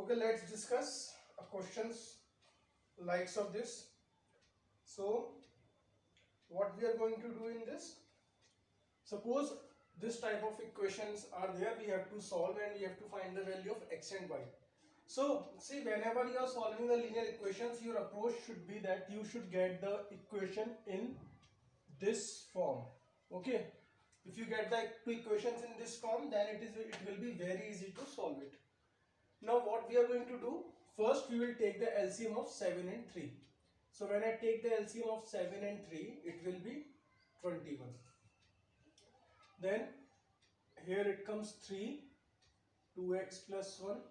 Okay, let's discuss questions likes of this. So what we are going to do in this, suppose this type of equations are there, we have to solve and we have to find the value of x and y. So see, whenever you are solving the linear equations, your approach should be that you should get the equation in this form. Okay, if you get the two equations in this form, then it will be very easy to solve it. Now what we are going to do, first we will take the LCM of 7 and 3. So when I take the LCM of 7 and 3, it will be 21. Then here it comes 3, 2x plus 1.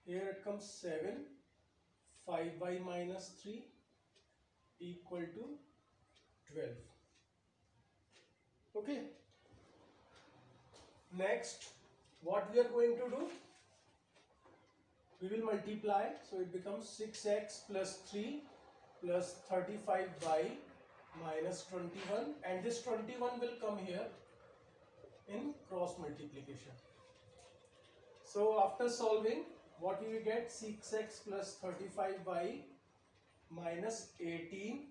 Here it comes 7, 5y minus 3 equal to 12. Okay. Next, what we are going to do, we will multiply, so it becomes 6x plus 3 plus 35y minus 21, and this 21 will come here in cross multiplication. So after solving, what we will get, 6x plus 35y minus 18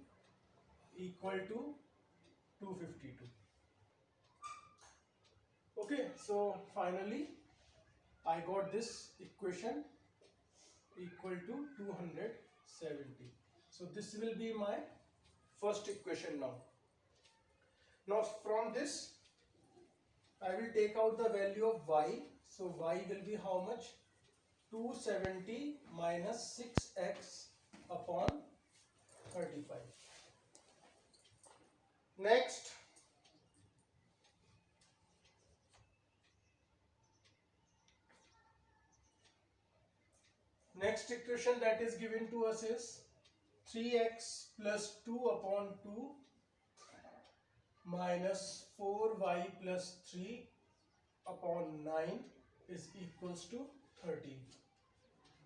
equal to 252. Okay, so finally I got this equation equal to 270. So this will be my first equation now. Now from this I will take out the value of y. So y will be how much? 270 minus 6x upon 35. Next, equation that is given to us is 3x plus 2 upon 2 minus 4y plus 3 upon 9 is equals to 13.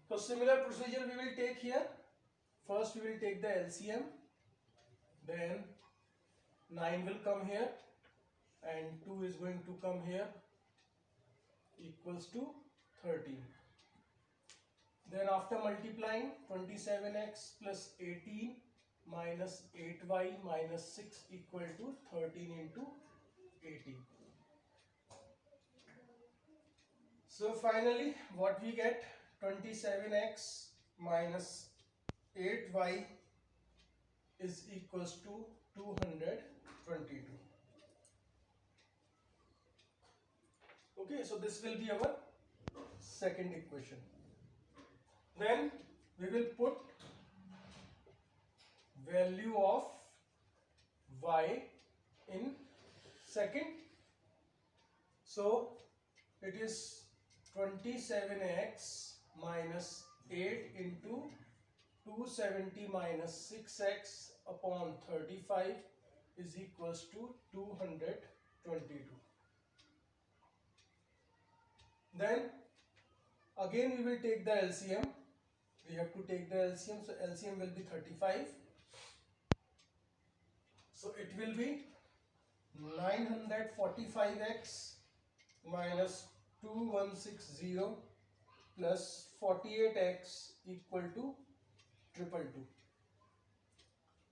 So similar procedure we will take here. First we will take the LCM, then 9 will come here and 2 is going to come here, equals to 13. Then after multiplying, 27x plus 18 minus 8y minus 6 equal to 13 into 18. So finally what we get, 27x minus 8y is equals to 222. Okay, so this will be our second equation. Then we will put value of y in second. So it is 27x minus 8 into 270 minus 6x upon 35 is equals to 222. Then again we will take the LCM. We have to take the LCM, so LCM will be 35. So it will be 945x minus 2160 plus 48x equal to 222.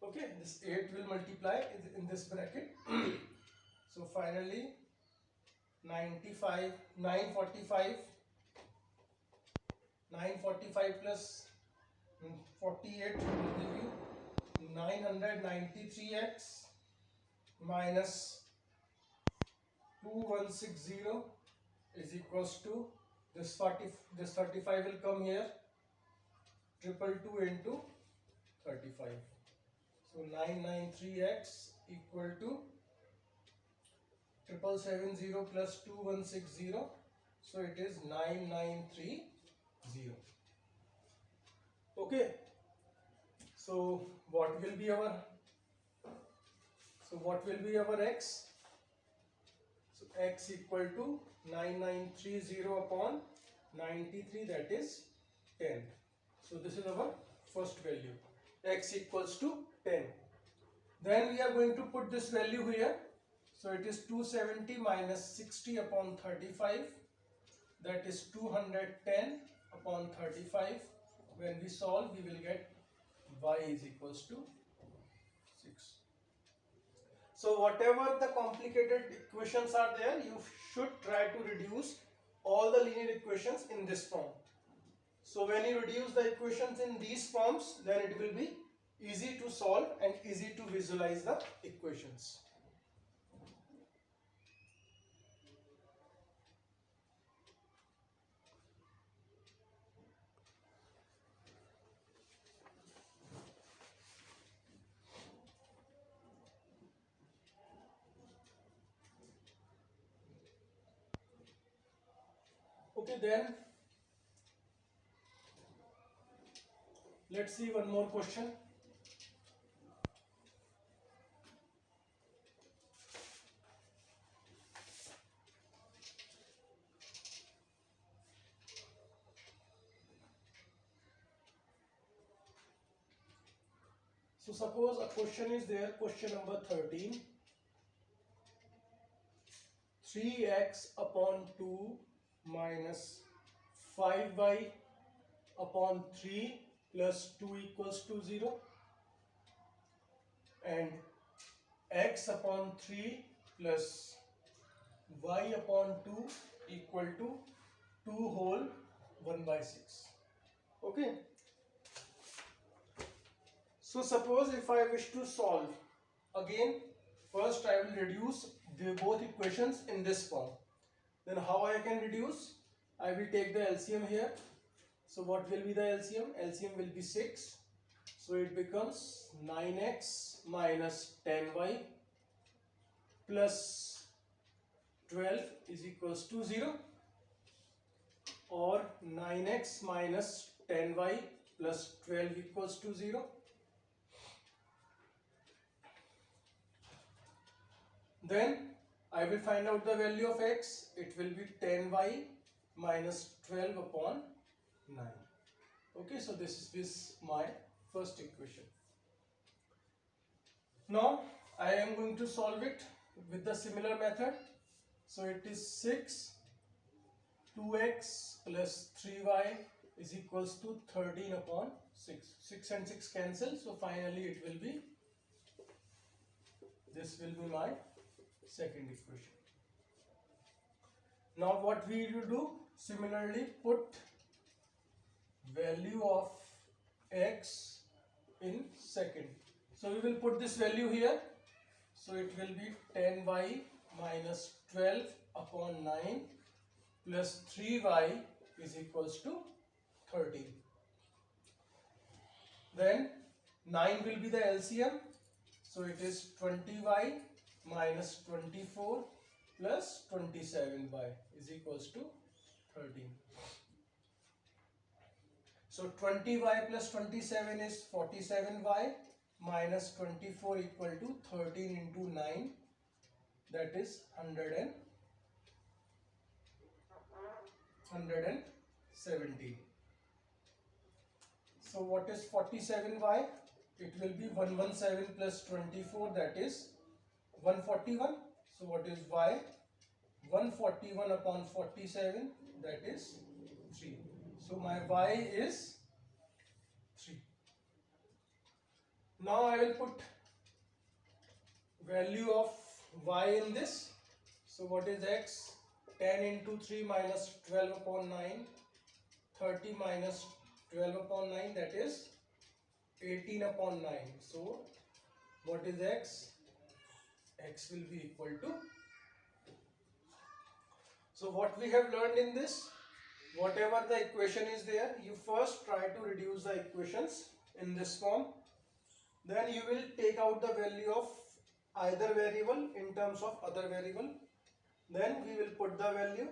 Okay, this 8 will multiply in this bracket. So finally 945 plus 48 will give you 993x minus 2160 is equals to this 35 will come here, 222 into 35. So 993x equal to 770 plus 2160. So it is 9930. Okay. So what will be our x? So x equal to 9930 upon 93, that is 10. So this is our first value, x equals to 10. Then we are going to put this value here. So it is 270 minus 60 upon 35, that is 210 upon 35. When we solve, we will get y is equals to 6. So whatever the complicated equations are there, you should try to reduce all the linear equations in this form. So when you reduce the equations in these forms, then it will be easy to solve and easy to visualize the equations. Okay, then let's see one more question. So suppose a question is there, question number 13. 3x upon 2 minus 5y upon 3 plus 2 equals to 0, and x upon 3 plus y upon 2 equal to 2 whole 1 by 6. Okay. So suppose if I wish to solve, again first I will reduce the both equations in this form. Then how I can reduce? I will take the LCM here. So what will be the LCM? LCM will be 6. So it becomes 9x minus 10y plus 12 is equals to 0, or 9x minus 10y plus 12 equals to 0. Then I will find out the value of x. It will be 10y minus 12 upon 9. Okay, so this is my first equation. Now I am going to solve it with the similar method. So it is 6, 2x plus 3y is equals to 13 upon 6. 6 and 6 cancel, so finally it will be, this will be my second equation. Now what we will do, similarly put value of x in second. So we will put this value here. So it will be 10y minus 12 upon 9 plus 3y is equals to 13. Then 9 will be the LCM. So it is 20y minus 24 plus 27y is equals to 13. So 20y plus 27 is 47y minus 24 equal to 13 into 9, that is 117. So what is 47y? It will be 117 plus 24, that is 141. So what is y? 141 upon 47, that is 3. So my y is 3. Now I will put value of y in this. So what is x? 10 into 3 minus 12 upon 9, 30 minus 12 upon 9, that is 18 upon 9. So what is x? X will be equal to. So what we have learned in this, whatever the equation is there, you first try to reduce the equations in this form. Then you will take out the value of either variable in terms of other variable. Then we will put the value.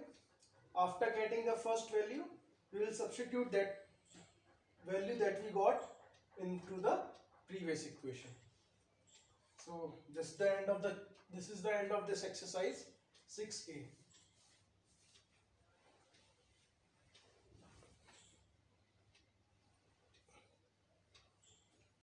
After getting the first value, we will substitute that value that we got into the previous equation. So this is the end of this exercise 6a.